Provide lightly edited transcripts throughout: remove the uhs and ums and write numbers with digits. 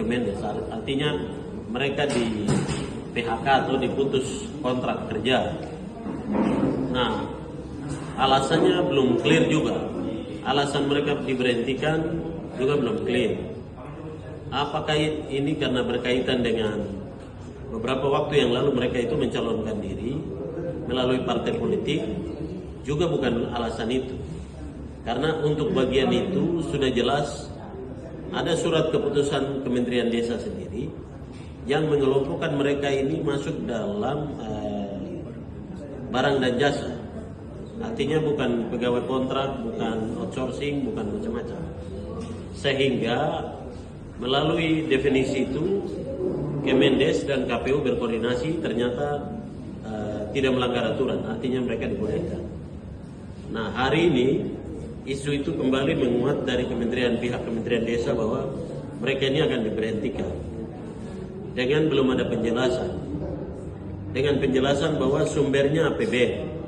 Mendes. Artinya mereka di PHK atau diputus kontrak kerja. Nah, alasannya belum clear juga. Alasan mereka diberhentikan juga belum clear. Apakah ini karena berkaitan dengan beberapa waktu yang lalu mereka itu mencalonkan diri melalui partai politik? Juga bukan alasan itu. Karena untuk bagian itu sudah jelas ada surat keputusan Kementerian Desa sendiri yang mengelompokkan mereka ini masuk dalam barang dan jasa. Artinya bukan pegawai kontrak, bukan outsourcing, bukan macam-macam. Sehingga melalui definisi itu Kemendes dan KPU berkoordinasi ternyata tidak melanggar aturan, artinya mereka dibolehkan. Nah, hari ini isu itu kembali menguat dari pihak Kementerian Desa bahwa mereka ini akan diberhentikan dengan belum ada penjelasan. Dengan penjelasan bahwa sumbernya APBN.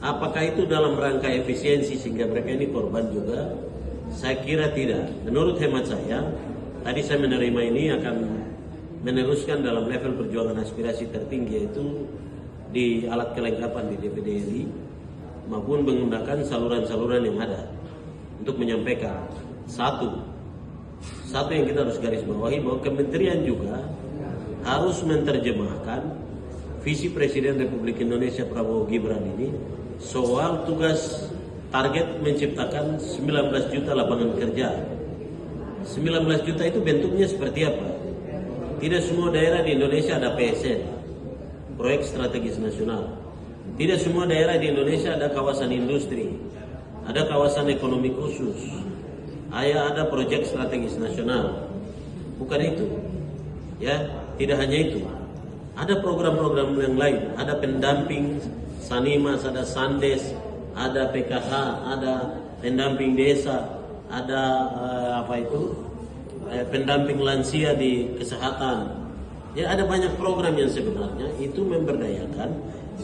Apakah itu dalam rangka efisiensi sehingga mereka ini korban juga? Saya kira tidak. Menurut hemat saya, tadi saya menerima ini akan meneruskan dalam level perjuangan aspirasi tertinggi, yaitu di alat kelengkapan di DPD RI maupun menggunakan saluran-saluran yang ada untuk menyampaikan satu yang kita harus garis bawahi, bahwa kementerian juga harus menerjemahkan visi Presiden Republik Indonesia Prabowo Gibran ini soal tugas target menciptakan 19 juta lapangan kerja. 19 juta itu bentuknya seperti apa? Tidak semua daerah di Indonesia ada PSN, proyek strategis nasional. Tidak semua daerah di Indonesia ada kawasan industri, ada kawasan ekonomi khusus, ada proyek strategis nasional. Bukan itu, ya. Tidak hanya itu, ada program-program yang lain, ada pendamping Sanimas, ada Sandes, ada PKH, ada pendamping desa, ada pendamping lansia di kesehatan. Ya, ada banyak program yang sebenarnya itu memberdayakan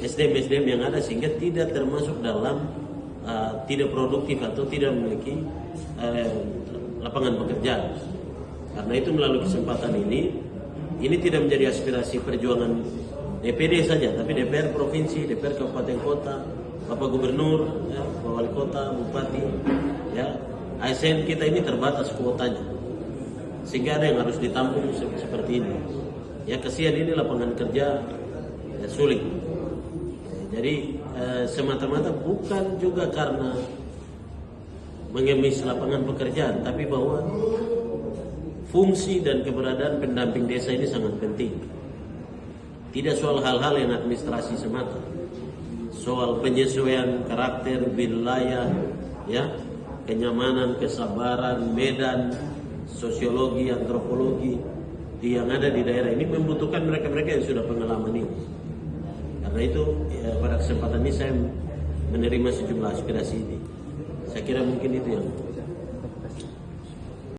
SDM-SDM yang ada sehingga tidak termasuk dalam tidak produktif atau tidak memiliki lapangan pekerjaan. Karena itu melalui kesempatan ini tidak menjadi aspirasi perjuangan DPD saja, tapi DPR provinsi, DPR kabupaten kota, Bapak Gubernur, ya, Bapak Wali Kota, Bupati, ya, ASN kita ini terbatas kuotanya, sehingga ada yang harus ditampung seperti ini. Ya, kasihan ini lapangan kerja ya, sulit. Jadi semata-mata bukan juga karena mengemis lapangan pekerjaan, tapi bahwa fungsi dan keberadaan pendamping desa ini sangat penting. Tidak soal hal-hal yang administrasi semata, soal penyesuaian karakter wilayah, ya, kenyamanan, kesabaran, medan, sosiologi, antropologi yang ada di daerah ini membutuhkan mereka-mereka yang sudah pengalaman ini. Karena itu pada kesempatan ini saya menerima sejumlah aspirasi ini. Saya kira mungkin itu yang